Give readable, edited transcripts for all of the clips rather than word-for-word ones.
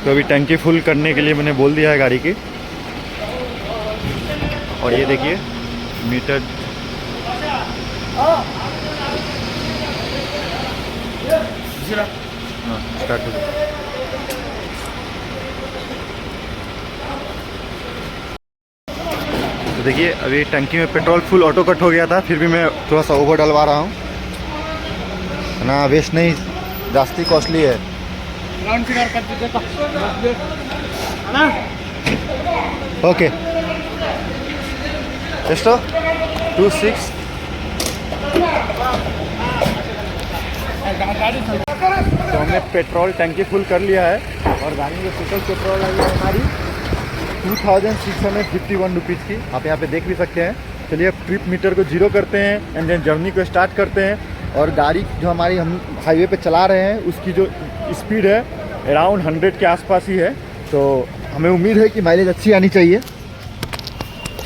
तो अभी टंकी फुल करने के लिए मैंने बोल दिया है गाड़ी की। और ये देखिए मीटर स्टार्ट हो गया। तो देखिए अभी टंकी में पेट्रोल फुल ऑटो कट हो गया था, फिर भी मैं थोड़ा सा ओवर डलवा रहा हूँ ना, वेस्ट नहीं, जास्ती कॉस्टली है। ओके ಎಷ್ಟು 26 तो हमने पेट्रोल टंकी फुल कर लिया है और गाड़ी में टोटल पेट्रोल आई है हमारी 2651 रुपीज़ की। आप यहाँ पे देख भी सकते हैं। चलिए अब ट्रिप मीटर को जीरो करते हैं एंड देन जर्नी को स्टार्ट करते हैं। और गाड़ी जो हमारी हम हाईवे पे चला रहे हैं उसकी जो स्पीड है अराउंड 100 के आसपास ही है, तो हमें उम्मीद है कि माइलेज अच्छी आनी चाहिए।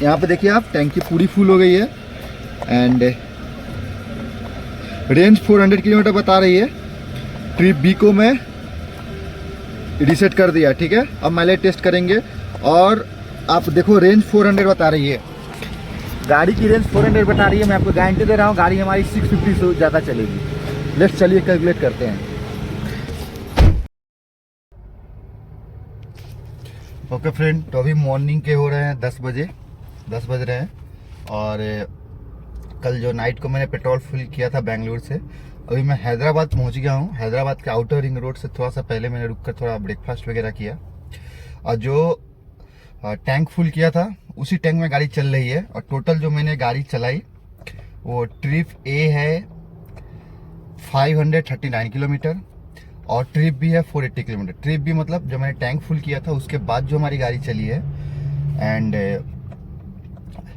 यहाँ पे देखिए आप टैंकी पूरी फुल हो गई है एंड रेंज 400 किलोमीटर बता रही है। ट्रिप बी को मैं रीसेट कर दिया, ठीक है। अब माइलेज टेस्ट करेंगे और आप देखो रेंज 400 बता रही है, गाड़ी की रेंज 400 बता रही है। मैं आपको गारंटी दे रहा हूँ गाड़ी हमारी 650 से ज़्यादा चलेगी। लेट्स चलिए कैलकुलेट करते हैं। ओके फ्रेंड, तो अभी मॉर्निंग के हो रहे हैं 10 बज रहे हैं और कल जो नाइट को मैंने पेट्रोल फुल किया था बेंगलुरु से, अभी मैं हैदराबाद पहुंच गया हूं। हैदराबाद के आउटर रिंग रोड से थोड़ा सा पहले मैंने रुककर थोड़ा ब्रेकफास्ट वगैरह किया और जो टैंक फुल किया था उसी टैंक में गाड़ी चल रही है। और टोटल जो मैंने गाड़ी चलाई वो ट्रिप ए है 539 किलोमीटर और ट्रिप भी है 480 किलोमीटर। ट्रिप भी मतलब जब मैंने टैंक फुल किया था उसके बाद जो हमारी गाड़ी चली है। एंड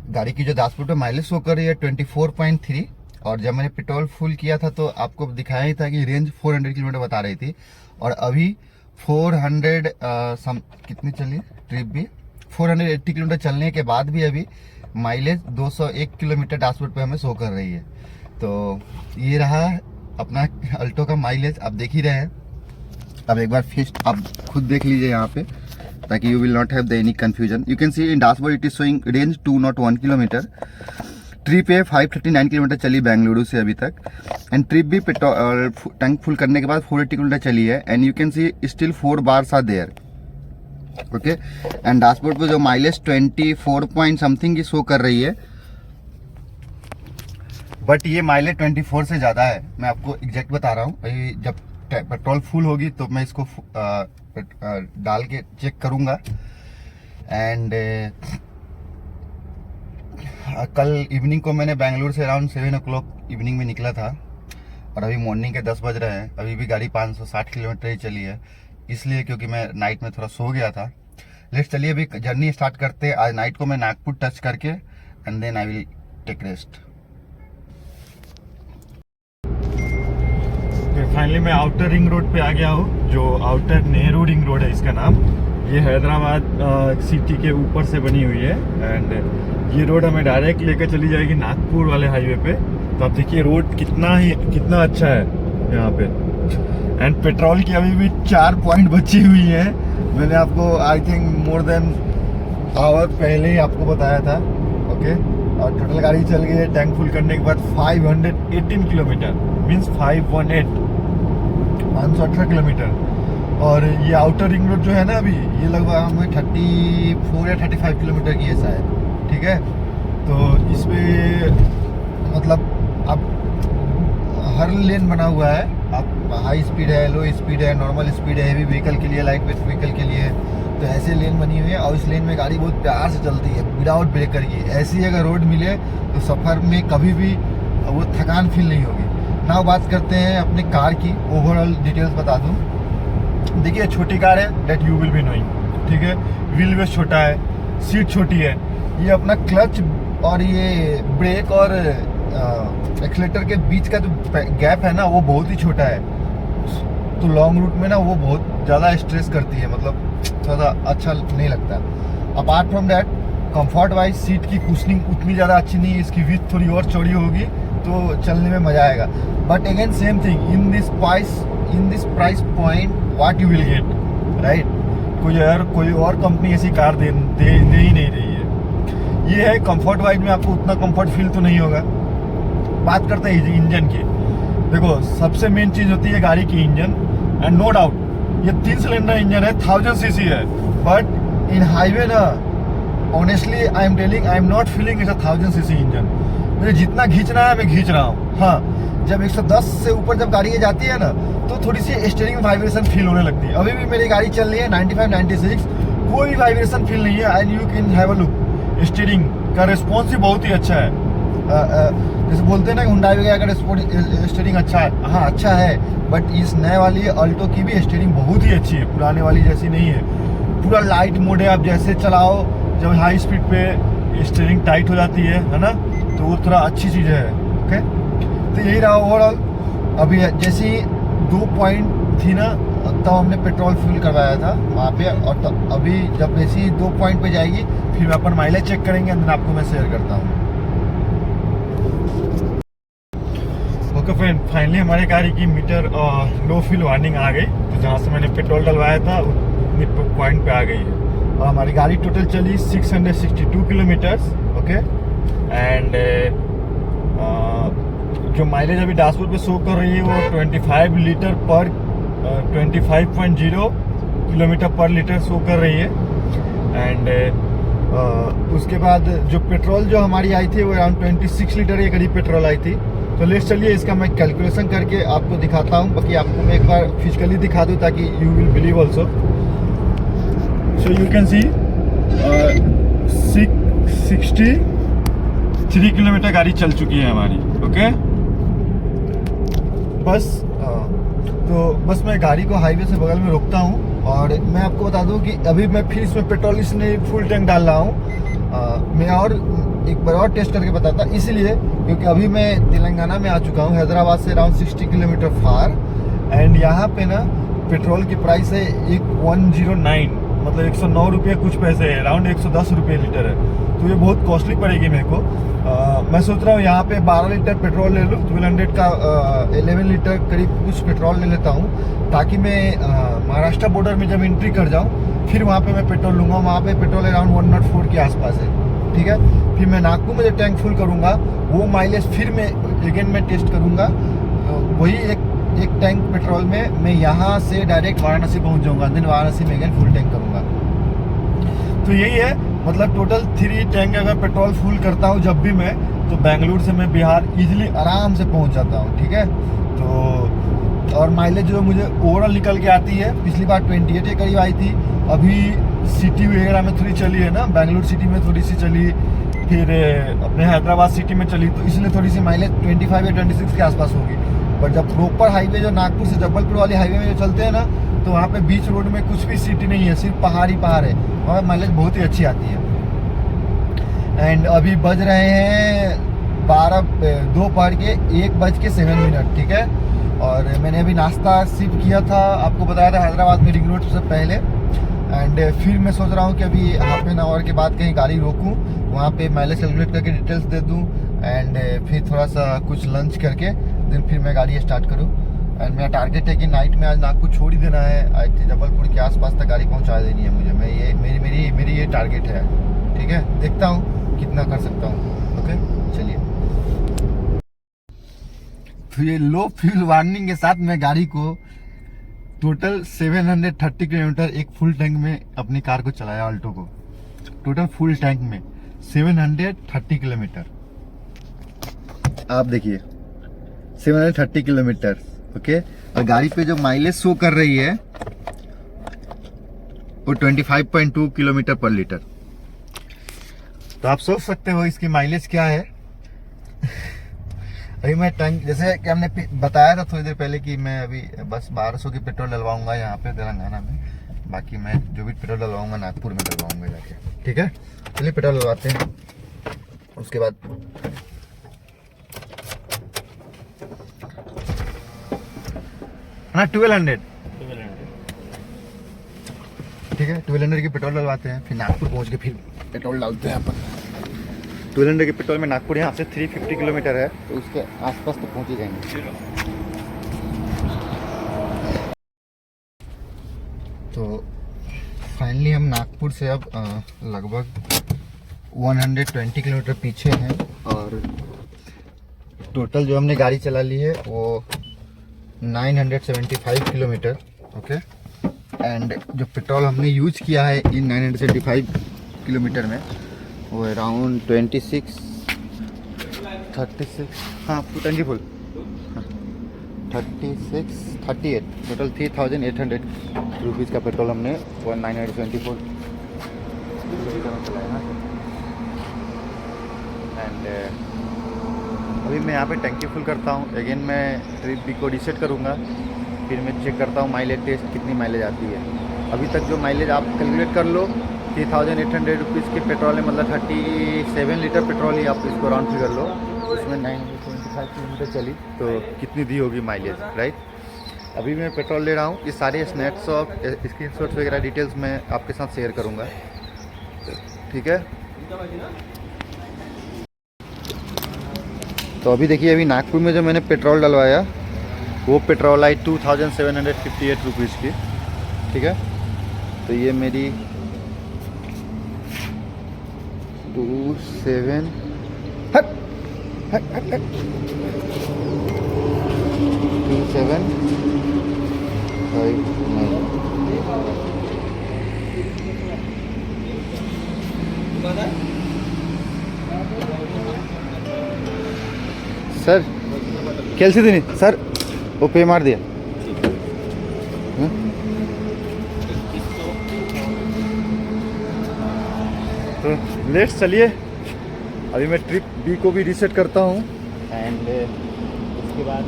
गाड़ी की जो डैशबोर्ड पे माइलेज शो कर रही है 24.3 और जब मैंने पेट्रोल फुल किया था तो आपको दिखाया ही था कि रेंज 400 किलोमीटर बता रही थी। और अभी 400 कितनी चली ट्रिप भी 480 किलोमीटर चलने के बाद भी अभी माइलेज 201 किलोमीटर डैशबोर्ड पे हमें शो कर रही है। तो ये रहा अपना अल्टो का माइलेज, आप देख ही रहे हैं। अब एक बार फिर आप खुद देख लीजिए यहाँ पे ताकि you will not have the any confusion. You can see in dashboard it is showing range 201 kilometre. Trip है 539 किलोमीटर चली बेंगलुरु से अभी तक एंड ट्रिप भी पेट्रोल टैंक फुल करने के बाद 480 किलोमीटर चली है and you can see still 4 bars are there. Okay and dashboard पे जो माइलेज 24 पॉइंट समथिंग की शो कर रही है, बट ये माइलेज 24 से ज़्यादा है। मैं आपको एग्जैक्ट बता रहा हूँ। जब पेट्रोल फुल होगी तो मैं इसको डाल के चेक करूँगा। एंड कल इवनिंग को मैंने बेंगलुरु से अराउंड 7 o'clock इवनिंग में निकला था और अभी मॉर्निंग के 10 बज रहे हैं। अभी भी गाड़ी 560 किलोमीटर ही चली है, इसलिए क्योंकि मैं नाइट में थोड़ा सो गया था। लेट्स चलिए अभी जर्नी स्टार्ट करते हैं। आज नाइट को मैं नागपुर टच करके and then I will take rest. Finally मैं आउटर रिंग रोड पे आ गया हूँ, जो आउटर नेहरू रिंग रोड है इसका नाम। ये हैदराबाद सिटी के ऊपर से बनी हुई है एंड ये रोड हमें डायरेक्ट लेकर चली जाएगी नागपुर वाले हाईवे पे। तो आप देखिए रोड कितना अच्छा है यहाँ पे। एंड पेट्रोल की अभी भी 4 पॉइंट बची हुई है। मैंने आपको I think more than hour पहले ही आपको बताया था। ओके और टोटल गाड़ी चल गई है टैंक फुल करने के बाद 518 किलोमीटर मीन्स 518 किलोमीटर। और ये आउटर रिंग रोड जो है ना अभी ये लगभग हमें 34 या 35 किलोमीटर की है शायद, ठीक है। तो इसमें मतलब अब हर लेन बना हुआ है। आप हाई स्पीड है, लो स्पीड है, नॉर्मल स्पीड है, हेवी व्हीकल के लिए, लाइट वेट व्हीकल के लिए। तो ऐसे लेन बनी हुई है और इस लेन में गाड़ी बहुत प्यार से चलती है विदाउट ब्रेकर की। ऐसी अगर रोड मिले तो सफ़र में कभी भी वो थकान फील नहीं होगी। ना बात करते हैं अपने कार की, ओवरऑल डिटेल्स बता दूं। देखिए छोटी कार है that you will be knowing, ठीक है। व्हील बेस छोटा है, सीट छोटी है। ये अपना क्लच और ये ब्रेक और एक्सीलेटर के बीच का जो गैप है ना वो बहुत ही छोटा है। तो लॉन्ग रूट में ना वो बहुत ज़्यादा स्ट्रेस करती है, मतलब थोड़ा अच्छा नहीं लगता। Apart from that comfort wise seat की कुशनिंग उतनी ज़्यादा अच्छी नहीं है। इसकी विड्थ थोड़ी और चौड़ी होगी तो चलने में मज़ा आएगा। But again same thing in this price point what you will get, right. कोई और कंपनी ऐसी कार दे ही नहीं रही है। ये है कंफर्ट वाइज में आपको उतना कंफर्ट फील तो नहीं होगा। बात करते हैं इंजन की। देखो सबसे मेन चीज होती है गाड़ी की इंजन, एंड नो डाउट ये 3 सिलेंडर इंजन है, 1000 सीसी है, बट इन हाईवे ना honestly I am telling I am not feeling it's a 1000 CC engine. मुझे जितना खींचना है मैं खींच रहा हूँ। हाँ, जब 110 से ऊपर जब गाड़ी जाती है ना तो थोड़ी सी स्टीयरिंग में वाइब्रेशन फील होने लगती है। अभी भी मेरी गाड़ी चल रही है 95-96, कोई भी वाइब्रेशन फील नहीं है। And you can have a look, steering का रिस्पॉन्स भी बहुत ही अच्छा है। जैसे बोलते हैं ना हुंडई वगैरह का स्टीयरिंग अच्छा है, हाँ अच्छा है, बट इस नए वाली अल्टो की भी स्टीयरिंग बहुत ही अच्छी है, पुराने वाली जैसी नहीं है। पूरा लाइट मोड है, आप जैसे चलाओ जब हाई स्पीड पे स्टीयरिंग टाइट हो जाती है ना, तो वो थोड़ा अच्छी चीज़ है। ओके, तो यही रहा ओवरऑल। अभी जैसी 2 पॉइंट थी ना तब हमने पेट्रोल फुल करवाया था वहाँ पे, और तो अभी जब ऐसी 2 पॉइंट पे जाएगी फिर अपन माइलेज चेक करेंगे, अंदर आपको मैं शेयर करता हूँ। ओके फ्रेंड, फाइनली हमारे गाड़ी की मीटर लो फ्यूल वार्निंग आ गई। तो जहाँ से मैंने पेट्रोल डलवाया था उतनी पॉइंट पे आ गई है, और हमारी गाड़ी टोटल चली 662 किलोमीटर्स। ओके, एंड जो माइलेज अभी डैशबोर्ड पे शो कर रही है वो 25 लीटर पर 25.0 किलोमीटर पर लीटर शो कर रही है। एंड उसके बाद जो पेट्रोल जो हमारी आई थी वो अराउंड 26 लीटर के करीब पेट्रोल आई थी। तो लेट्स चलिए इसका मैं कैलकुलेशन करके आपको दिखाता हूँ, बाकी आपको मैं एक बार फिजिकली दिखा दूँ ताकि you will believe also. So you can C 63 kilometre गाड़ी चल चुकी है हमारी। ओके, बस मैं गाड़ी को हाईवे से बगल में रोकता हूँ, और मैं आपको बता दूँ कि अभी मैं फिर इसमें पेट्रोल इसने फुल टैंक डाल रहा हूँ। मैं और एक बार और टेस्ट करके बताता, इसलिए क्योंकि अभी मैं तेलंगाना में आ चुका हूँ, हैदराबाद से अराउंड 60 किलोमीटर फार, एंड यहाँ पे ना पेट्रोल की प्राइस है 109, मतलब 109 रुपये कुछ पैसे है, अराउंड 110 रुपये लीटर है। तो ये बहुत कॉस्टली पड़ेगी मेरे को। मैं सोच रहा हूँ यहाँ पे 12 लीटर पेट्रोल ले लूँ, 1200 का 11 लीटर करीब कुछ पेट्रोल ले लेता हूँ, ताकि मैं महाराष्ट्र बॉर्डर में जब एंट्री कर जाऊँ फिर वहाँ पे मैं पेट्रोल लूँगा। वहाँ पे पेट्रोल अराउंड 104 के आसपास है, ठीक है। फिर मैं नागपुर में जब टैंक फुल करूँगा वो माइलेज फिर मैं अगेन मैं टेस्ट करूँगा, वही एक टैंक पेट्रोल में मैं यहाँ से डायरेक्ट वाराणसी पहुँच जाऊँगा, देन वाराणसी में अगेन फुल टैंक करूँगा। तो यही है, मतलब टोटल 3 टैंक अगर पेट्रोल फुल करता हूँ जब भी मैं, तो बेंगलुरु से मैं बिहार इजीली आराम से पहुँच जाता हूँ, ठीक है। तो और माइलेज जो मुझे ओवरऑल निकल के आती है, पिछली बार 28 के करीब आई थी, अभी सिटी वगैरह में थोड़ी चली है ना, बेंगलुरु सिटी में थोड़ी सी चली, फिर अपने हैदराबाद सिटी में चली, तो इसलिए थोड़ी सी माइलेज 25 या 26 के आसपास होगी। पर जब प्रॉपर हाईवे जो नागपुर से जबलपुर वाली हाईवे में जो चलते हैं ना, तो वहाँ पे बीच रोड में कुछ भी सिटी नहीं है, सिर्फ पहाड़ ही पहाड़ है, वहाँ माइलेज बहुत ही अच्छी आती है। एंड अभी बज रहे हैं 1:07, ठीक है। और मैंने अभी नाश्ता सिर्फ किया था, आपको बताया था हैदराबाद में रिंग रोड से पहले। एंड फिर मैं सोच रहा हूँ कि अभी हाफ एन आवर के बाद कहीं गाड़ी रोकूँ, वहाँ पे माइलेज कैलकुलेट करके डिटेल्स दे दूँ, एंड फिर थोड़ा सा कुछ लंच करके देन फिर मैं गाड़ी स्टार्ट करूँ। एंड मेरा टारगेट है कि नाइट में आज नागपुर छोड़ ही देना है, आई थिंक जबलपुर के आसपास तक गाड़ी पहुँचा देनी है मुझे। मैं ये मेरी ये टारगेट है, ठीक है। देखता हूँ कितना कर सकता हूँ। ओके, चलिए। तो ये लो फ्यूल वार्निंग के साथ मैं गाड़ी को टोटल 730 किलोमीटर एक फुल टैंक में अपनी कार को चलाया, अल्टो को टोटल फुल टैंक में 730 किलोमीटर। आप देखिए 730 किलोमीटर, ओके। और गाड़ी पे जो माइलेज शो कर रही है वो 25.2 किलोमीटर पर लीटर। तो आप सोच सकते हो इसकी माइलेज क्या है। अभी मैं टैंक, जैसे कि हमने बताया था थोड़ी देर पहले कि मैं अभी बस 1200 की पेट्रोल डलवाऊंगा यहाँ पे तेलंगाना में, बाकी मैं जो भी पेट्रोल डलवाऊंगा नागपुर में डलवाऊंगा जाके, ठीक है। चलिए पेट्रोल डलवाते हैं, उसके बाद ना 1200, ठीक है। 1200 की पेट्रोल डलवाते हैं, फिर नागपुर पहुँच के फिर पेट्रोल डालते हैं अपन। 1200 के पेट्रोल में नागपुर यहाँ से 350 किलोमीटर है, तो उसके आसपास तो पहुँच ही जाएंगे। तो फाइनली हम नागपुर से अब लगभग 120 किलोमीटर पीछे हैं और टोटल जो हमने गाड़ी चला ली है वो 975 किलोमीटर। ओके, एंड जो पेट्रोल हमने यूज किया है इन 975 किलोमीटर में वो अराउंड 36 हाँ टंकी फुल 38 टोटल 3800 रुपीज़ का पेट्रोल हमने 924 चलाया। एंड अभी मैं यहाँ पे टंकी फुल करता हूँ। अगेन मैं ट्रिप बी को रीसेट करूँगा, फिर मैं चेक करता हूँ माइलेज टेस्ट कितनी माइलेज आती है। अभी तक जो माइलेज आप कैलकुलेट कर लो 3800 रुपीज़ के पेट्रोल है, मतलब 37 लीटर पेट्रोल ही आप इसको राउंड फिगर लो, उसमें 925 किलोमीटर चली तो कितनी दी होगी माइलेज, राइट। अभी मैं पेट्रोल ले रहा हूँ। ये सारे स्नैपशॉट स्क्रीनशॉट वगैरह डिटेल्स मैं आपके साथ शेयर करूँगा, ठीक है। तो अभी देखिए, अभी नागपुर में जो मैंने पेट्रोल डलवाया वो पेट्रोल आई 2758 रुपीज़ की, ठीक है। तो ये मेरी 27 सर कैसे दिन सर वो पे मार दिया। तो लेट्स चलिए, अभी मैं ट्रिप बी को भी रीसेट करता हूँ एंड उसके बाद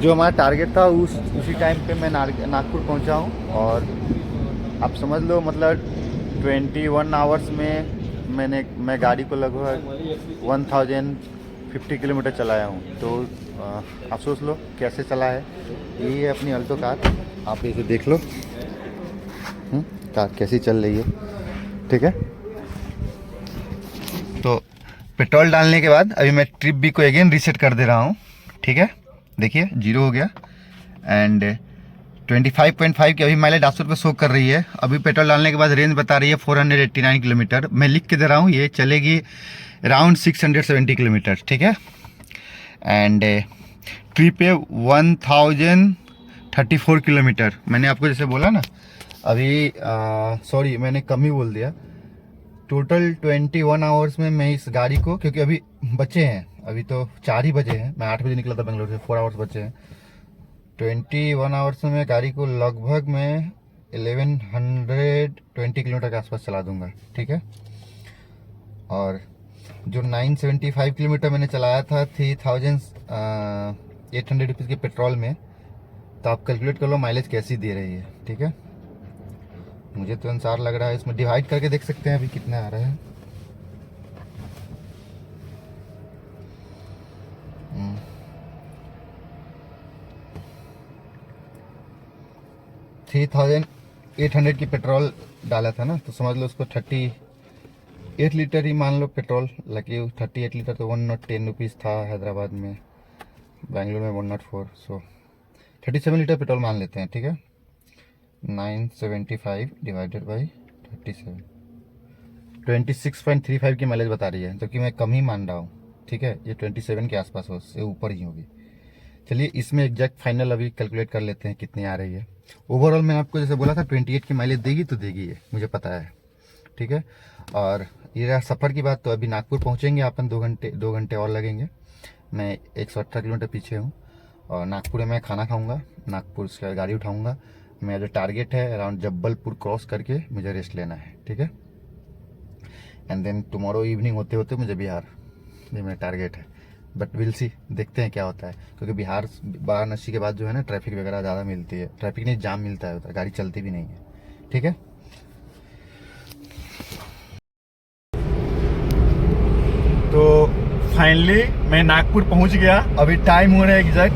जो हमारा टारगेट था उसी टाइम पे मैं नागपुर पहुँचा हूँ। और आप समझ लो मतलब 21 आवर्स में मैं गाड़ी को लगभग 1050 किलोमीटर चलाया हूँ। तो आप सोच लो कैसे चला है। ये है अपनी अल्टो कार, आप इसे देख लो कार कैसी चल रही है, ठीक है। तो पेट्रोल डालने के बाद अभी मैं ट्रिप बी को अगेन रीसेट कर दे रहा हूँ, ठीक है। देखिए 0 हो गया एंड 25.5 की अभी माइलेज 800 रुपये शो कर रही है। अभी पेट्रोल डालने के बाद रेंज बता रही है 489 किलोमीटर। मैं लिख के दे रहा हूँ, ये चलेगी अराउंड 670 किलोमीटर, ठीक है। एंड ट्रिप पे 1034 किलोमीटर। मैंने आपको जैसे बोला ना अभी, सॉरी मैंने कम ही बोल दिया। टोटल 21 आवर्स में मैं इस गाड़ी को, क्योंकि अभी बचे हैं, अभी तो 4 ही बजे हैं, मैं 8 बजे निकला था बेंगलोर से, 4 आवर्स बचे हैं। 21 आवर्स में मैं गाड़ी को लगभग मैं 1120 किलोमीटर के आसपास चला दूंगा, ठीक है। और जो 975 किलोमीटर मैंने चलाया था 3800 रुपीज़ के पेट्रोल में, तो आप कैलकुलेट कर लो माइलेज कैसी दे रही है, ठीक है। मुझे तो अनुसार लग रहा है, इसमें डिवाइड करके देख सकते हैं अभी कितना आ रहा है। $3,800 की पेट्रोल डाला था ना, तो समझ लो उसको 38 लीटर ही मान लो पेट्रोल लगी। 38 लीटर तो 110 रुपीज़ था हैदराबाद में, बेंगलोर में 104, सो 37 लीटर पेट्रोल मान लेते हैं, ठीक है। 975 डिवाइडेड बाई 37, 26.35 की माइलेज बता रही है, जो कि मैं कम ही मान रहा हूँ, ठीक है। ये 27 के आसपास हो, उससे ऊपर ही होगी। चलिए इसमें एग्जैक्ट फाइनल अभी कैलकुलेट कर लेते हैं कितनी आ रही है। ओवरऑल मैंने आपको जैसे बोला था 28 की माइलेज देगी तो देगी, ये मुझे पता है, ठीक है। और ये रहा सफ़र की बात। तो अभी नागपुर पहुँचेंगे अपन, 2 घंटे और लगेंगे। मैं 118 किलोमीटर पीछे हूँ और नागपुर में मैं खाना खाऊँगा, नागपुर से गाड़ी उठाऊँगा। मेरा जो टारगेट है अराउंड जब्बलपुर क्रॉस करके मुझे रेस्ट लेना है, ठीक है। एंड देन टुमारो इवनिंग होते होते मुझे बिहार, ये मेरा टारगेट है। बट विल सी, देखते हैं क्या होता है, क्योंकि बिहार वाराणसी के बाद जो है ना ट्रैफिक वगैरह ज़्यादा मिलती है, ट्रैफिक नहीं जाम मिलता है उधर, गाड़ी चलती भी नहीं है, ठीक है। तो फाइनली मैं नागपुर पहुंच गया। अभी टाइम हो रहा है एग्जैक्ट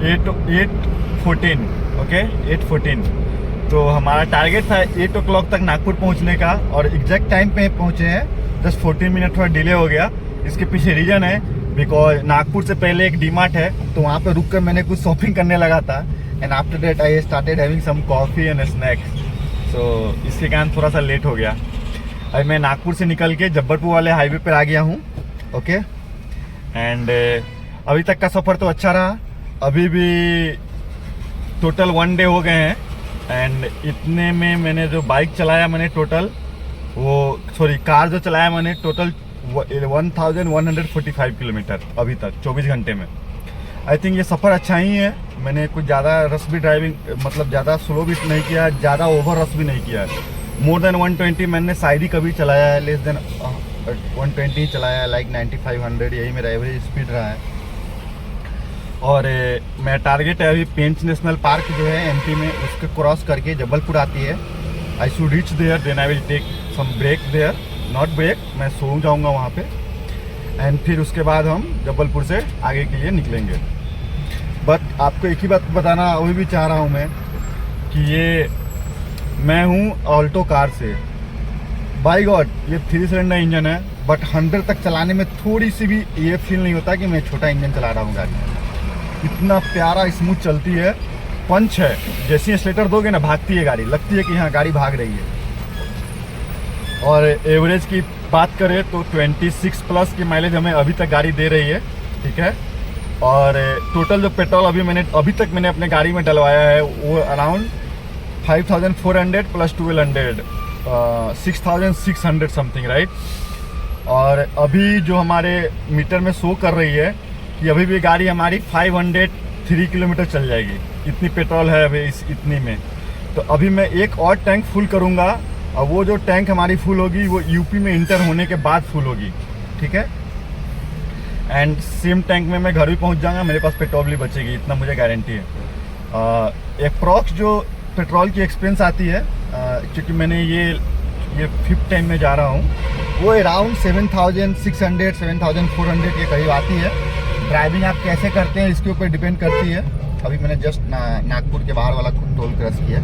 8:14, ओके 8:14। तो हमारा टारगेट था 8 o'clock तक नागपुर पहुंचने का और एग्जैक्ट टाइम पे पहुंचे हैं। जस्ट 14 मिनट थोड़ा डिले हो गया। इसके पीछे रीजन है बिकॉज नागपुर से पहले एक डीमार्ट है, तो वहाँ पे रुक कर मैंने कुछ शॉपिंग करने लगा था। And after that I started having some coffee and snacks. तो इसके कारण थोड़ा सा लेट हो गया। अभी मैं नागपुर से निकल के जब्बलपुर वाले हाईवे पर आ गया हूँ। ओके, एंड अभी तक का सफ़र तो अच्छा रहा। अभी भी टोटल 1 डे हो गए हैं, एंड इतने में मैंने जो बाइक चलाया मैंने टोटल कार जो चलाया मैंने टोटल 1145 किलोमीटर अभी तक 24 घंटे में। आई थिंक ये सफ़र अच्छा ही है। मैंने कुछ ज़्यादा रश भी ड्राइविंग मतलब ज़्यादा स्लो भी नहीं किया, ज़्यादा ओवर रश भी नहीं किया है। मोर देन 120 मैंने शायद ही कभी चलाया है, लेस देन 120 चलाया है, लाइक 9500 यही मेरा एवरेज स्पीड रहा है। और मेरा टारगेट है अभी पेंच नेशनल पार्क जो है एमपी में, उसके क्रॉस करके जबलपुर आती है। I should reach there, then I will take some break there, not break, मैं सो जाऊँगा वहाँ पे, एंड फिर उसके बाद हम जबलपुर से आगे के लिए निकलेंगे। बट आपको एक ही बात बताना अभी भी चाह रहा हूँ मैं कि ये मैं हूँ ऑल्टो कार से। बाय गॉड ये 3 सिलेंडर इंजन है, बट 100 तक चलाने में थोड़ी सी भी ये फील नहीं होता कि मैं छोटा इंजन चला रहा हूँ गाड़ी। इतना प्यारा स्मूथ चलती है, पंच है, जैसे एक्सीलेटर दोगे ना भागती है गाड़ी, लगती है कि हाँ गाड़ी भाग रही है। और एवरेज की बात करें तो 26 प्लस की माइलेज हमें अभी तक गाड़ी दे रही है, ठीक है। और टोटल जो पेट्रोल अभी तक मैंने अपने गाड़ी में डलवाया है वो अराउंड 5400 प्लस 1200 6600 समथिंग, राइट। और अभी जो हमारे मीटर में शो कर रही है कि अभी भी गाड़ी हमारी 503 किलोमीटर चल जाएगी, इतनी पेट्रोल है अभी इतनी में। तो अभी मैं एक और टैंक फुल करूँगा, और वो जो टैंक हमारी फुल होगी वो यूपी में इंटर होने के बाद फुल होगी, ठीक है। एंड सेम टैंक में मैं घर भी पहुंच जाऊंगा, मेरे पास पेट्रोल भी बचेगी, इतना मुझे गारंटी है। अप्रॉक्स जो पेट्रोल की एक्सपेंस आती है, क्योंकि मैंने ये 5th टाइम में जा रहा हूँ, वो अराउंड 7600 7400 के करीब आती है। ड्राइविंग आप कैसे करते हैं इसके ऊपर डिपेंड करती है। अभी मैंने जस्ट नागपुर के बाहर वाला टोल क्रॉस किया,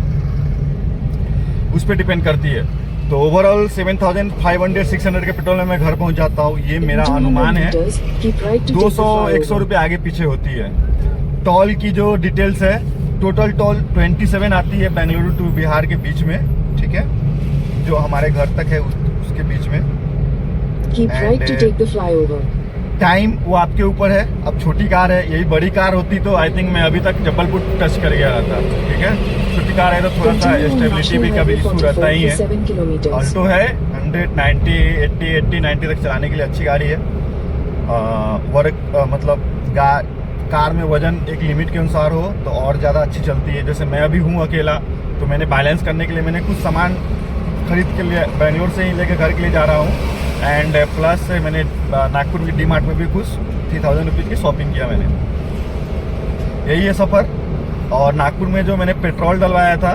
उस पर डिपेंड करती है। तो ओवरऑल 7500 600 के पेट्रोल में मैं घर पहुंच जाता हूँ, ये मेरा अनुमान है। 200-100 रुपये आगे पीछे होती है। टोल की जो डिटेल्स है, टोटल टोल 27 आती है बेंगलुरु टू बिहार के बीच में, ठीक है, जो हमारे घर तक है उसके बीच में। टाइम वो आपके ऊपर है। अब छोटी कार है, यही बड़ी कार होती तो आई थिंक मैं अभी तक जबलपुर टच कर गया रहता, ठीक है। छोटी कार है तो थोड़ा सा स्टेबिलिटी भी कभी इशू रहता ही है। ऑल्टो है 190 80 90 तक चलाने के लिए अच्छी गाड़ी है। मतलब कार में वजन एक लिमिट के अनुसार हो तो और ज़्यादा अच्छी चलती है। जैसे मैं अभी हूँ अकेला, तो मैंने बैलेंस करने के लिए मैंने कुछ सामान खरीद के लिए बेंगलोर से ही लेके घर के लिए जा रहा हूँ, एंड प्लस मैंने नागपुर की डी-मार्ट में भी कुछ 3000 रुपीज़ की शॉपिंग किया मैंने। यही है सफ़र। और नागपुर में जो मैंने पेट्रोल डलवाया था,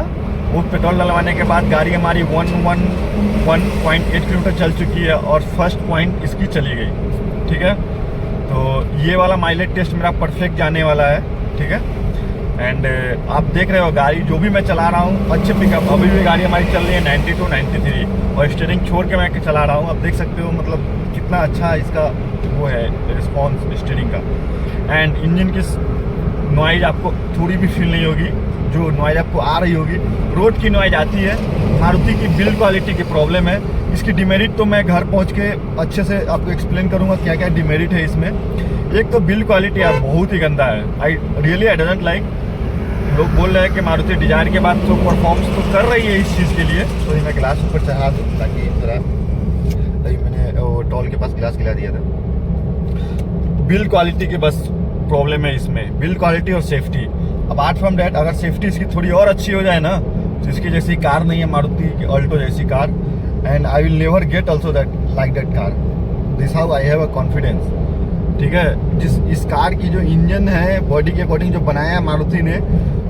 वो पेट्रोल डलवाने के बाद गाड़ी हमारी 1.8 किलोमीटर चल चुकी है और फर्स्ट पॉइंट इसकी चली गई, ठीक है। तो ये वाला माइलेज टेस्ट मेरा परफेक्ट जाने वाला है, ठीक है। एंड आप देख रहे हो गाड़ी जो भी मैं चला रहा हूँ, अच्छे पिकअप। अभी भी गाड़ी हमारी चल रही है 92 93, और स्टीयरिंग छोड़ के मैं चला रहा हूँ। आप देख सकते हो मतलब कितना अच्छा इसका वो है रिस्पॉन्स स्टीयरिंग का। एंड इंजन की नॉइज आपको थोड़ी भी फील नहीं होगी, जो नॉइज आपको आ रही होगी रोड की नॉइज आती है। मारुति की बिल्ड क्वालिटी की प्रॉब्लम है। इसकी डिमेरिट तो मैं घर पहुंच के अच्छे से आपको एक्सप्लेन करूंगा क्या क्या डिमेरिट है इसमें। एक तो बिल्ड क्वालिटी यार बहुत ही गंदा है। I doesn't like. लोग बोल रहे हैं कि मारुति डिजायर के बाद तो परफॉर्मेंस तो कर रही है इस चीज़ के लिए। तो मैं गिलास ऊपर चढ़ा दूँ ताकि थोड़ा, अभी मैंने टॉल के पास गिलास गिला दिया था। बिल्ड क्वालिटी की बस प्रॉब्लम है इसमें, बिल्ड क्वालिटी और सेफ्टी। अपार्ट फ्रॉम डैट अगर सेफ्टी इसकी थोड़ी और अच्छी हो जाए ना, तो इसकी जैसी कार नहीं है मारुति की ऑल्टो जैसी car, and I will never get also that like that car. This how I have a confidence, ठीक है। इस कार की जो इंजन है बॉडी के अकॉर्डिंग जो बनाया है मारुति ने,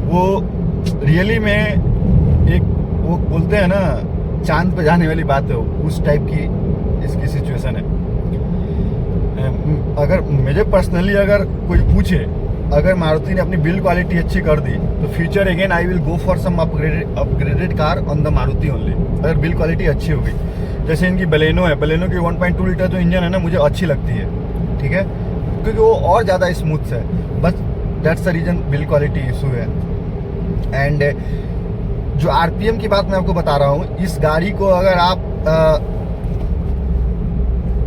वो रियली में एक वो बोलते हैं ना चांद पे जाने वाली बात है, उस टाइप की इसकी सिचुएशन है। अगर मुझे पर्सनली अगर कोई पूछे, अगर मारुति ने अपनी बिल्ड क्वालिटी अच्छी कर दी तो future again I will go for some upgraded car on the Maruti only, अगर बिल्ड क्वालिटी अच्छी होगी। जैसे इनकी बलेनो है, बलेनो की 1.2 लीटर जो इंजन है ना, मुझे अच्छी लगती है, ठीक है, क्योंकि वो और ज़्यादा स्मूथ है। बस that's the reason build quality issue है। एंड जो आरपीएम की बात मैं आपको बता रहा हूँ, इस गाड़ी को अगर आप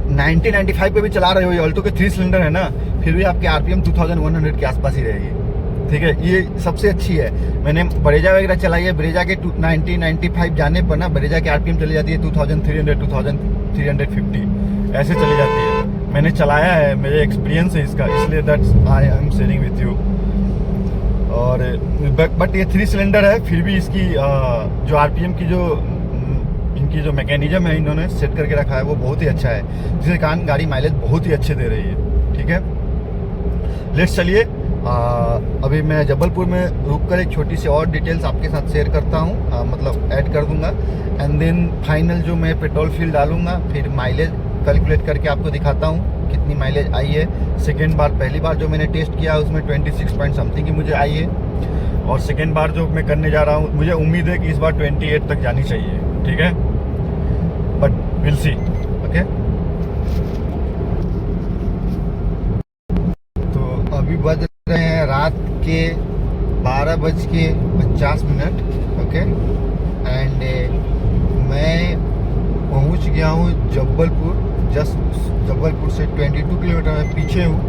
90-95 पे भी चला रहे हो, ये ऑल्टो के 3 सिलेंडर है ना, फिर भी आपके आरपीएम 2100 के आसपास ही रहेगी। ठीक है, ये सबसे अच्छी है। मैंने ब्रेजा वगैरह चलाई है, ब्रेजा के 90-95 जाने पर ना ब्रेजा के आरपीएम चली जाती है 2300-2350 ऐसे चली जाती है। मैंने चलाया है, मेरे एक्सपीरियंस है इसका, इसलिए that's I am sharing with you. और बट ये 3 सिलेंडर है, फिर भी इसकी जो आरपीएम की जो इनकी जो मैकेनिज्म है इन्होंने सेट करके रखा है वो बहुत ही अच्छा है, जिसके कारण गाड़ी माइलेज बहुत ही अच्छे दे रही है। ठीक है, लेट्स चलिए। अभी मैं जबलपुर में रुककर एक छोटी सी और डिटेल्स आपके साथ शेयर करता हूँ, मतलब ऐड कर दूंगा, एंड देन फाइनल जो मैं पेट्रोल फील डालूंगा, फिर माइलेज कैलकुलेट करके आपको दिखाता हूँ कितनी माइलेज आई है। सेकेंड बार, पहली बार जो मैंने टेस्ट किया उसमें 26 पॉइंट समथिंग की मुझे आई है, और सेकेंड बार जो मैं करने जा रहा हूँ मुझे उम्मीद है कि इस बार 28 तक जानी चाहिए। ठीक है, बट विल सी। ओके, तो अभी बज रहे हैं रात के 12:50। ओके, एंड मैं पहुंच गया हूँ जबलपुर। जस्ट जबलपुर से 22 किलोमीटर मैं पीछे हूँ,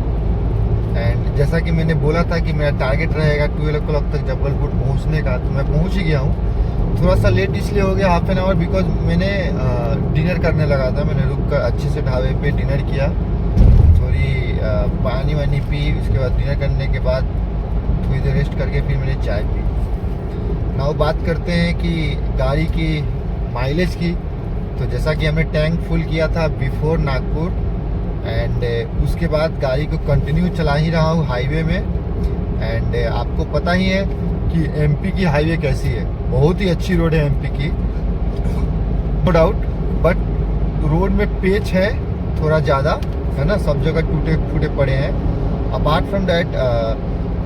एंड जैसा कि मैंने बोला था कि मेरा टारगेट रहेगा 12 o'clock तक जबलपुर पहुंचने का, तो मैं पहुंच ही गया हूँ। थोड़ा सा लेट इसलिए हो गया, हाफ एन आवर, बिकॉज मैंने डिनर करने लगा था। मैंने रुक कर अच्छे से ढाबे पे डिनर किया, थोड़ी पानी वानी पी, उसके बाद डिनर करने के बाद थोड़ी देर रेस्ट करके फिर मैंने चाय पी। नाउ बात करते हैं कि गाड़ी की माइलेज की। तो जैसा कि हमने टैंक फुल किया था बिफोर नागपुर, एंड उसके बाद गाड़ी को कंटिन्यू चला ही रहा हूँ हाईवे में। एंड आपको पता ही है कि एमपी की हाईवे कैसी है, बहुत ही अच्छी रोड है एमपी की, नो डाउट, बट रोड में पेच है थोड़ा ज़्यादा, है ना, सब जगह टूटे फूटे पड़े हैं। अपार्ट फ्रॉम दैट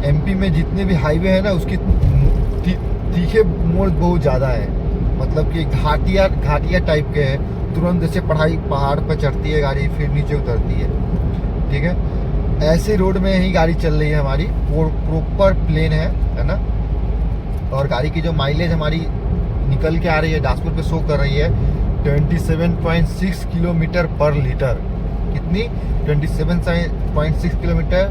एमपी में जितने भी हाईवे है ना उसकी तीखे मोड़ बहुत ज़्यादा है, मतलब कि घाटिया टाइप के है। तुरंत जैसे पहाड़ पर चढ़ती है गाड़ी, फिर नीचे उतरती है। ठीक है, ऐसे रोड में ही गाड़ी चल रही है हमारी, प्रॉपर प्लेन है ना। और गाड़ी की जो माइलेज हमारी निकल के आ रही है, डैशबोर्ड पे शो कर रही है 27.6 किलोमीटर पर लीटर। कितनी? 27.6 किलोमीटर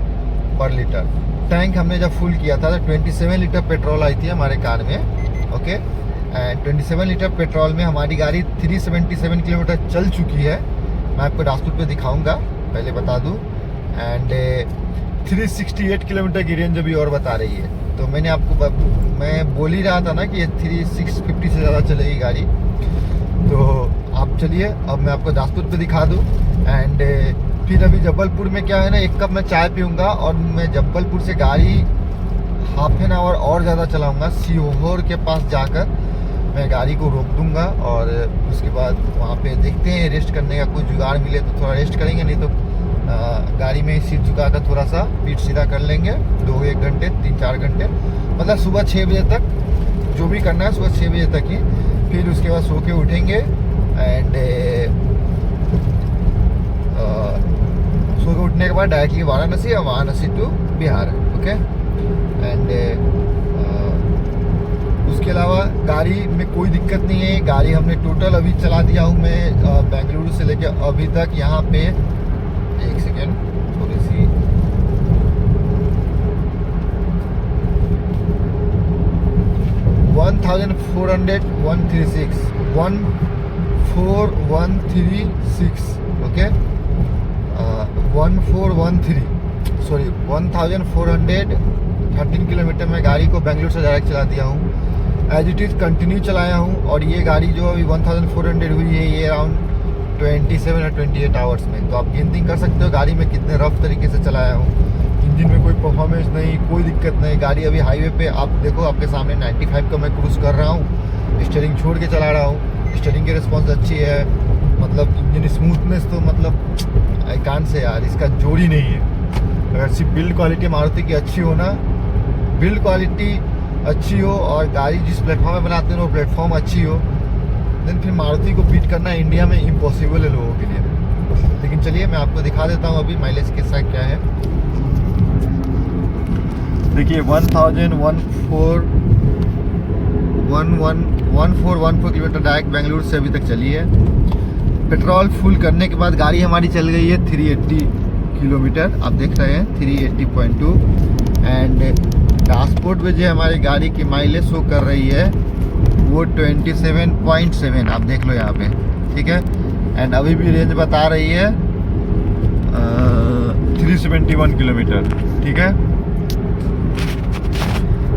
पर लीटर। टैंक हमने जब फुल किया था तो 27 लीटर पेट्रोल आई थी हमारे कार में। ओके, एंड 27 लीटर पेट्रोल में हमारी गाड़ी 377 किलोमीटर चल चुकी है। मैं आपको डैशबोर्ड पे दिखाऊंगा, पहले बता दूं। एंड 368 किलोमीटर की रेंज अभी और बता रही है। तो मैंने आपको मैं बोल ही रहा था ना कि 650 से ज़्यादा चलेगी गाड़ी। तो आप चलिए, अब मैं आपको डैशबोर्ड पे दिखा दूं। एंड फिर अभी जबलपुर में क्या है ना, 1 कप मैं चाय पीऊँगा और मैं जबलपुर से गाड़ी हाफ एन आवर और ज़्यादा चलाऊँगा। सीहोर के पास जाकर मैं गाड़ी को रोक दूंगा, और उसके बाद वहाँ पे देखते हैं रेस्ट करने का कुछ जुगाड़ मिले तो थोड़ा रेस्ट करेंगे, नहीं तो गाड़ी में ही सीट झुका कर थोड़ा सा पीठ सीधा कर लेंगे 2-1 घंटे 3-4 घंटे, मतलब सुबह 6 बजे तक जो भी करना है, सुबह 6 बजे तक ही। फिर उसके बाद सो के उठेंगे, एंड सो के उठने के बाद डायरेक्टली वाराणसी या Varanasi to Bihar. Okay, and उसके अलावा गाड़ी में कोई दिक्कत नहीं है। गाड़ी हमने टोटल अभी चला दिया हूँ मैं बेंगलुरु से लेके अभी तक यहाँ पे, एक सेकेंड, थोड़ी सी 1436 ओके, 1413 किलोमीटर में गाड़ी को बेंगलुरु से डायरेक्ट चला दिया हूँ। एज इट इज़ कंटिन्यू चलाया हूँ, और ये गाड़ी जो अभी 1400 हुई है ये अराउंड 27 या 28 आवर्स में। तो आप गिनती कर सकते हो गाड़ी में कितने रफ तरीके से चलाया हूँ। इंजन में कोई परफॉर्मेंस नहीं, कोई दिक्कत नहीं। गाड़ी अभी हाईवे पे आप देखो, आपके सामने 95 का मैं क्रूज़ कर रहा हूँ, स्टीयरिंग छोड़ के चला रहा हूँ। स्टीयरिंग की रिस्पॉन्स अच्छी है, मतलब इंजन स्मूथनेस तो मतलब आई कांट से यार, इसका जोड़ ही नहीं है। अगर सिर्फ बिल्ड क्वालिटी मारुति की अच्छी हो ना, बिल्ड क्वालिटी अच्छी हो और गाड़ी जिस प्लेटफॉर्म में बनाते हैं वो प्लेटफॉर्म अच्छी हो, देन फिर मारुति को बीट करना इंडिया में इम्पॉसिबल है लोगों के लिए। लेकिन चलिए मैं आपको दिखा देता हूँ अभी माइलेज के साथ क्या है। देखिए 1014 1414 किलोमीटर डायरेक्ट बेंगलुरु से अभी तक चली है। पेट्रोल फुल करने के बाद गाड़ी हमारी चल गई है 380 किलोमीटर, आप देख रहे हैं 380.2। एंड ट्रांसपोर्ट में जो हमारी गाड़ी की माइलेज शो कर रही है वो 27.7, आप देख लो यहाँ पे, ठीक है। एंड अभी भी रेंज बता रही है 371 किलोमीटर, ठीक है।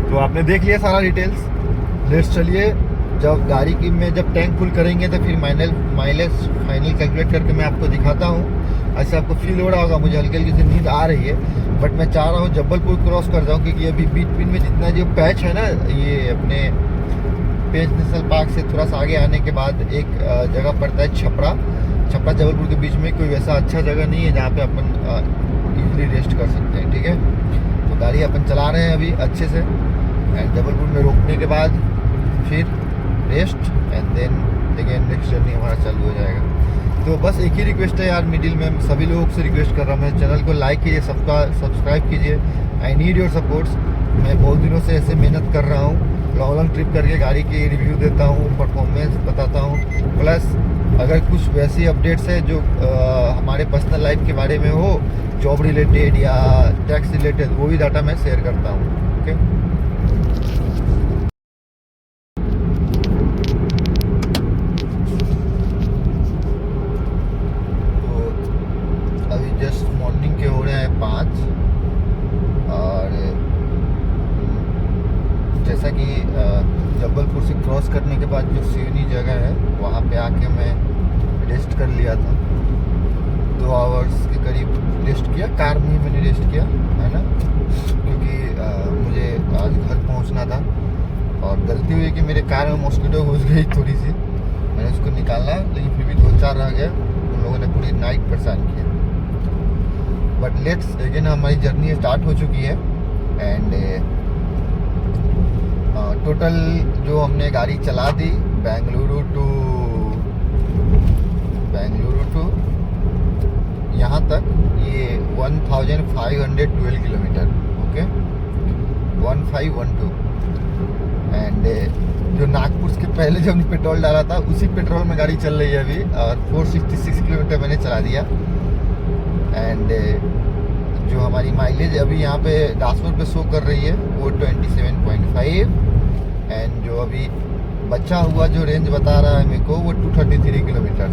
तो आपने देख लिया सारा डिटेल्स। लेट्स चलिए, जब गाड़ी की में जब टैंक फुल करेंगे तो फिर माइलेज फाइनल कैलकुलेट करके मैं आपको दिखाता हूँ। ऐसे आपको फील हो रहा होगा मुझे हल्की हल्की सी नींद आ रही है, बट मैं चाह रहा हूँ जबलपुर क्रॉस कर जाऊँ, क्योंकि अभी बीच बीच में जितना जो पैच है ना, ये अपने पेंच नेशनल पार्क से थोड़ा सा आगे आने के बाद एक जगह पड़ता है छपरा जबलपुर के बीच में कोई वैसा अच्छा जगह नहीं है जहाँ पे अपन इजीली रेस्ट कर सकते हैं, ठीक है। तो गाड़ी अपन चला रहे हैं अभी अच्छे से, एंड जबलपुर में रोकने के बाद फिर rest and then again next journey हमारा चालू हो जाएगा। तो बस एक ही रिक्वेस्ट है यार, मिडिल में सभी लोगों से रिक्वेस्ट कर रहा हूँ, मेरे चैनल को लाइक कीजिए, सब्सक्राइब कीजिए। I need your supports. मैं बहुत दिनों से ऐसे मेहनत कर रहा हूँ, लॉन्ग ट्रिप करके गाड़ी की रिव्यू देता हूँ, परफॉर्मेंस बताता हूँ, प्लस अगर कुछ वैसी अपडेट्स है जो हमारे पर्सनल लाइफ के बारे में हो, जॉब रिलेटेड या टैक्स रिलेटेड, वो भी डाटा मैं शेयर करता हूँ, ओके। तो अभी जस्ट मॉर्निंग के हो रहे हैं 5, और जैसा कि जबलपुर से क्रॉस करने के बाद जो सिवनी जगह है वहाँ पे आके मैं रेस्ट कर लिया था, 2 आवर्स के करीब रेस्ट किया, कार में ही मैंने रेस्ट किया, है ना, क्योंकि मुझे आज घर पहुँचना था। और गलती हुई कि मेरे कार में मॉस्किटो घुस गई थोड़ी सी, मैंने उसको निकाला, लेकिन फिर भी 2-4 रह गया, उन लोगों ने पूरी नाइट परेशान किया। बट लेट्स अगेन, हमारी जर्नी स्टार्ट हो चुकी है। एंड टोटल जो हमने गाड़ी चला दी बेंगलुरु टू यहाँ तक, ये 1512 किलोमीटर, ओके, 1512। एंड जो नागपुर के पहले जब हमने पेट्रोल डाला था उसी पेट्रोल में गाड़ी चल रही है अभी, और 466 किलोमीटर मैंने चला दिया। एंड जो हमारी माइलेज अभी यहाँ पे डैशबोर्ड पे शो कर रही है वो 27.5। एंड जो अभी बचा हुआ जो रेंज बता रहा है मेरे को वो 233 kilometre.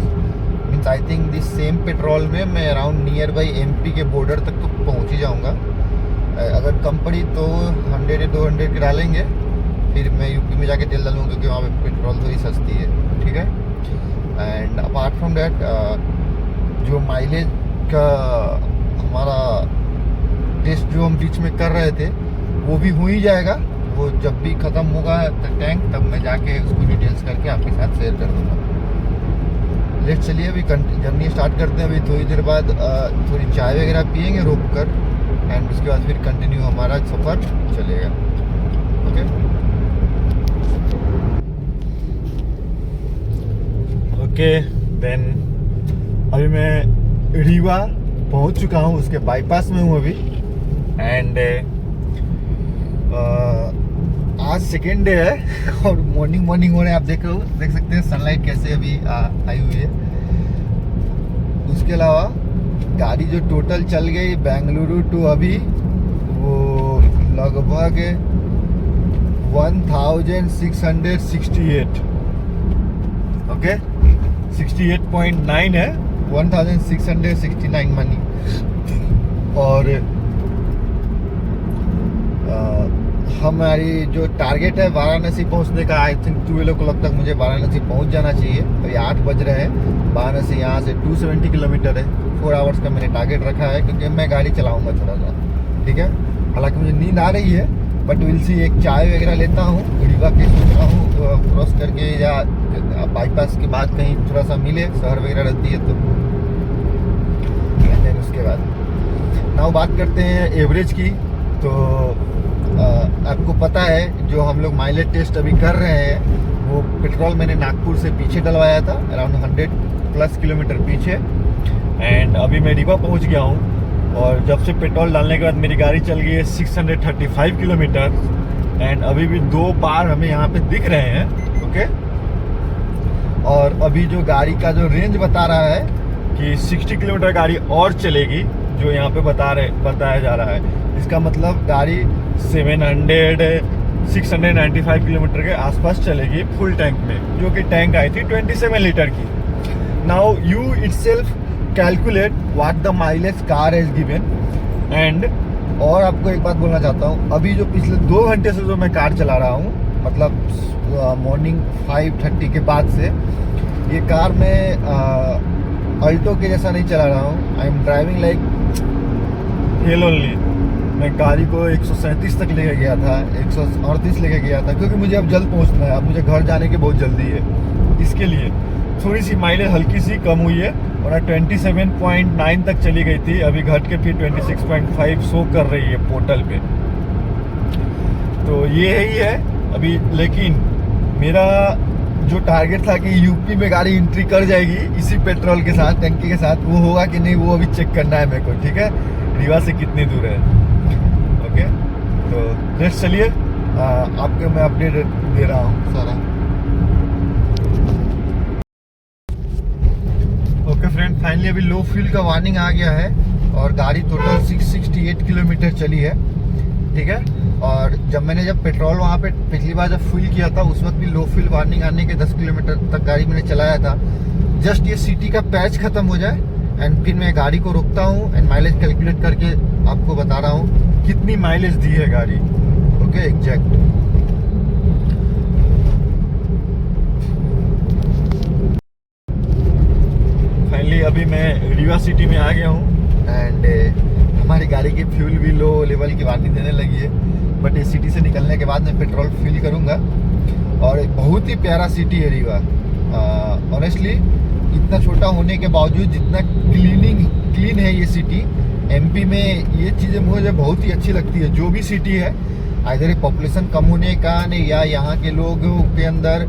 Means I think this same petrol में मैं अराउंड नियर बाई एमपी के बॉर्डर तक तो पहुँच ही जाऊँगा। अगर कम पड़ी तो 100 या 200 की डालेंगे, फिर मैं यूपी में जाके तेल डालूँगा, क्योंकि वहाँ पे पेट्रोल थोड़ी सस्ती है, ठीक है। एंड अपार्ट फ्रॉम डैट जो माइलेज का हमारा टेस्ट जो हम बीच में कर रहे थे वो भी हो ही जाएगा। वो जब भी ख़त्म होगा टैंक, तब मैं जाके उसको डिटेल्स करके आपके साथ शेयर कर दूँगा। लेट्स चलिए अभी जर्नी स्टार्ट करते हैं। अभी थोड़ी देर बाद थोड़ी चाय वगैरह पियेंगे रोक कर, एंड उसके बाद फिर कंटिन्यू हमारा सफ़र चलेगा, ओके। ओके देन अभी मैं रीवा पहुंच चुका हूं, उसके बाईपास में हूं अभी। एंड आज सेकेंड डे है और मॉर्निंग हो रहे हैं, आप देख सकते हैं सनलाइट कैसे अभी आई हुई है। उसके अलावा गाड़ी जो टोटल चल गई बेंगलुरु टू अभी वो लगभग 1668, ओके, 68.9 है, 1669 मनी। और हमारी जो टारगेट है वाराणसी पहुंचने का, आई थिंक 12 o'clock तक मुझे वाराणसी पहुंच जाना चाहिए। अभी 8 बज रहे हैं। वाराणसी यहाँ से 270 किलोमीटर है। 4 आवर्स का मैंने टारगेट रखा है, क्योंकि मैं गाड़ी चलाऊंगा थोड़ा सा, ठीक है। हालांकि मुझे नींद आ रही है, बट विल सी, एक चाय वगैरह लेता हूँ, रीवा के सोच रहा हूँ क्रॉस करके, या बाईपास के बाद कहीं थोड़ा सा मिले, शहर वगैरह रहती है तो। देन उसके बाद नाउ बात करते हैं एवरेज की। तो आपको पता है जो हम लोग माइलेज टेस्ट अभी कर रहे हैं वो पेट्रोल मैंने नागपुर से पीछे डलवाया था, अराउंड 100+ किलोमीटर पीछे। एंड अभी मैं रीवा पहुंच गया हूं, और जब से पेट्रोल डालने के बाद मेरी गाड़ी चल गई है 635 किलोमीटर। एंड अभी भी 2 बार हमें यहाँ पे दिख रहे हैं। ओके, और अभी जो गाड़ी का जो रेंज बता रहा है कि 60 किलोमीटर गाड़ी और चलेगी, जो यहाँ पे बताया जा रहा है। इसका मतलब गाड़ी 695 किलोमीटर के आसपास चलेगी फुल टैंक में, जो कि टैंक आई थी 27 लीटर की। Now you itself calculate what the mileage car has given. And और आपको एक बात बोलना चाहता हूँ, अभी जो पिछले 2 घंटे से जो मैं कार चला रहा हूँ, मतलब मॉर्निंग 5:30 के बाद से, ये कार में अल्टो के जैसा नहीं चला रहा हूँ। I am driving like hell only. मैं गाड़ी को 137 तक लेके गया था, 138 लेके गया था, क्योंकि मुझे अब जल्द पहुँचना है। अब मुझे घर जाने की बहुत जल्दी है, इसके लिए थोड़ी सी माइलेज हल्की सी कम हुई है, और 27.9 तक चली गई थी। अभी घट के फिर 26.5 शो कर रही है पोर्टल पे। तो ये ही है अभी। लेकिन मेरा जो टारगेट था कि यूपी में गाड़ी एंट्री कर जाएगी इसी पेट्रोल के साथ, टंकी के साथ, वो होगा कि नहीं वो अभी चेक करना है मेरे को। ठीक है, रीवा से कितनी दूर है। ओके, तो लेट्स चलिए, आपको मैं अपडेट दे रहा हूँ सारा। ओके फ्रेंड, फाइनली अभी लो फ्यूल का वार्निंग आ गया है और गाड़ी टोटल 668 किलोमीटर चली है। ठीक है, और जब पेट्रोल वहाँ पे पिछली बार जब फुल किया था, उस वक्त भी लो फ्यूल वार्निंग आने के 10 किलोमीटर तक गाड़ी मैंने चलाया था। जस्ट ये सिटी का पैच खत्म हो जाए एंड फिर मैं गाड़ी को रोकता हूँ एंड माइलेज कैलकुलेट करके आपको बता रहा हूँ कितनी माइलेज दी है गाड़ी। Okay, exact. फाइनली अभी मैं रीवा सिटी में आ गया हूँ एंड हमारी गाड़ी की फ्यूल भी लो लेवल की वार्निंग देने लगी है। बट इस सिटी से निकलने के बाद मैं पेट्रोल फिल करूँगा। और बहुत ही प्यारा सिटी है रीवा। ऑनेस्टली इतना छोटा होने के बावजूद जितना क्लीन है ये सिटी, एमपी में ये चीज़ें मुझे बहुत ही अच्छी लगती है। जो भी सिटी है, इधर पॉपुलेशन कम होने का नहीं, या यहाँ के लोगों के अंदर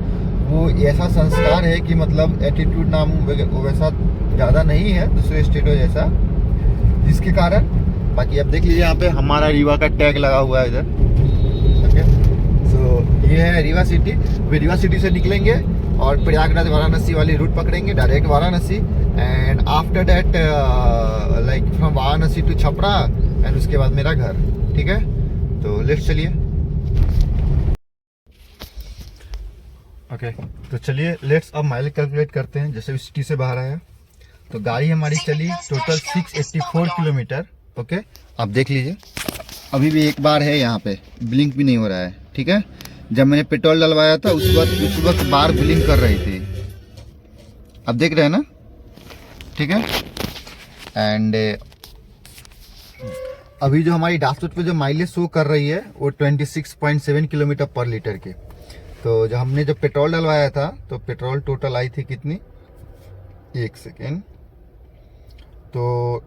वो ऐसा संस्कार है कि मतलब एटीट्यूड नाम वैसा ज़्यादा नहीं है दूसरे स्टेटों जैसा, जिसके कारण बाकी अब देख लीजिए यहाँ पे हमारा रीवा का टैग लगा हुआ है इधर। ओके, सो ये है रीवा सिटी। रीवा सिटी से निकलेंगे और प्रयागराज वाराणसी वाली रूट पकड़ेंगे, direct Varanasi, and after that like from Varanasi to Chhapra, and उसके बाद मेरा घर। ठीक है, तो लेट्स चलिए। ओके, तो चलिए लेट्स अब माइलेज कैलकुलेट करते हैं। जैसे सिटी से बाहर आया तो गाड़ी हमारी चली टोटल 684 किलोमीटर। ओके, आप देख लीजिए अभी भी एक बार है यहाँ पे, ब्लिंक भी नहीं हो रहा है। ठीक है, जब मैंने पेट्रोल डलवाया था उस वक्त बार ब्लिंक कर रही थी। अब देख रहे हैं ना। ठीक है, एंड अभी जो हमारी डैशबोर्ड पे जो माइलेज शो कर रही है वो 26.7 किलोमीटर पर लीटर की। तो जब हमने जब पेट्रोल डलवाया था तो पेट्रोल टोटल आई थी कितनी, एक सेकेंड, तो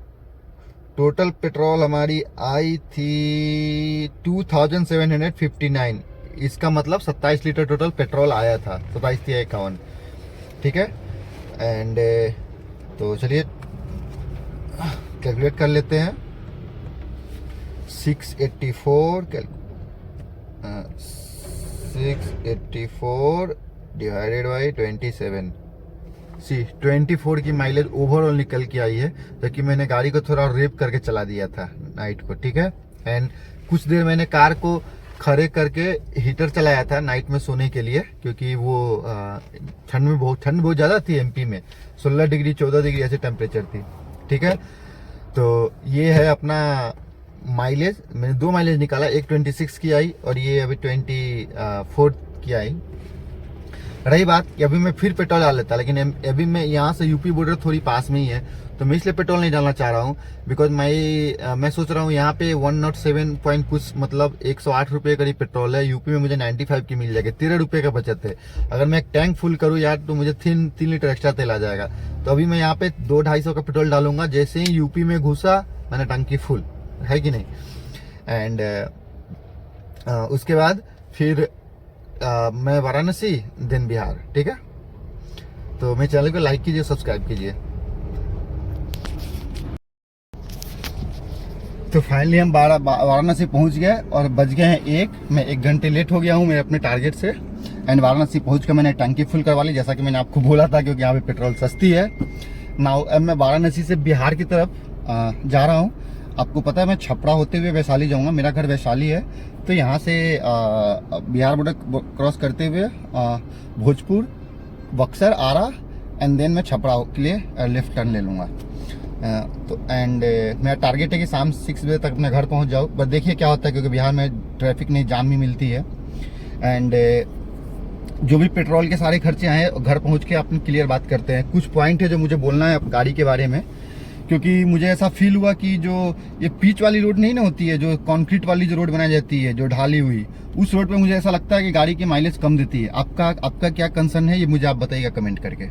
टोटल पेट्रोल हमारी आई थी 2759। इसका मतलब 27 लीटर टोटल पेट्रोल आया था, 2751। ठीक है, एंड तो चलिए कैलकुलेट कर लेते हैं। 684 डिवाइडेड बाई 27। 24 की माइलेज ओवरऑल निकल के आई है, जबकि मैंने गाड़ी को थोड़ा रेप करके चला दिया था नाइट को। ठीक है, एंड कुछ देर मैंने कार को खड़े करके हीटर चलाया था नाइट में सोने के लिए, क्योंकि वो ठंड बहुत ज़्यादा थी एमपी में, 16 डिग्री 14 डिग्री ऐसे टेम्परेचर थी। ठीक है, तो ये है अपना माइलेज। मैंने 2 माइलेज निकाला, एक 26 की आई और ये अभी 24 की आई। रही बात कि अभी मैं फिर पेट्रोल डाल लेता, लेकिन अभी मैं यहाँ से यूपी बॉर्डर थोड़ी पास में ही है, तो मैं इसलिए पेट्रोल नहीं डालना चाह रहा हूँ। बिकॉज मैं सोच रहा हूँ यहाँ पे 107 पॉइंट कुछ, मतलब 108 रुपये करीब पेट्रोल है। यूपी में मुझे 95 की मिल जाएगी, 13 रुपये का बचत है। अगर मैं एक टैंक फुल करूँ यार तो मुझे 3 लीटर एक्स्ट्रा तेल आ जाएगा। तो अभी मैं यहाँ पे 200-250 का पेट्रोल डालूंगा। जैसे ही यूपी में घुसा मैंने टंकी फुल, है कि नहीं। एंड उसके बाद फिर मैं वाराणसी, देन बिहार। ठीक है, तो मेरे चैनल को लाइक कीजिए, सब्सक्राइब कीजिए। तो फाइनली हम वाराणसी पहुंच गए और बज गए हैं 1। मैं 1 घंटे लेट हो गया हूं मैं अपने टारगेट से। एंड वाराणसी पहुंच कर मैंने टंकी फुल करवा ली, जैसा कि मैंने आपको बोला था, क्योंकि यहाँ पे पेट्रोल सस्ती है। नाउ अब मैं वाराणसी से बिहार की तरफ जा रहा हूँ। आपको पता है मैं छपरा होते हुए वैशाली जाऊँगा, मेरा घर वैशाली है। तो यहाँ से बिहार बॉर्डर क्रॉस करते हुए भोजपुर, बक्सर, आरा एंड देन मैं छपरा के लिए लेफ्ट टर्न ले लूँगा। तो एंड मेरा टारगेट है कि शाम 6 बजे तक अपने घर पहुंच जाऊँ। बस देखिए क्या होता है, क्योंकि बिहार में ट्रैफिक नहीं, जाम भी मिलती है। एंड जो भी पेट्रोल के सारे खर्चे आए घर पहुंच के अपन क्लियर बात करते हैं। कुछ पॉइंट है जो मुझे बोलना है गाड़ी के बारे में, क्योंकि मुझे ऐसा फील हुआ कि जो ये पिच वाली रोड नहीं ना होती है, जो कंक्रीट वाली जो रोड बनाई जाती है, जो ढाली हुई, उस रोड पे मुझे ऐसा लगता है कि गाड़ी की माइलेज कम देती है। आपका क्या कंसर्न है, ये मुझे आप बताइएगा कमेंट करके।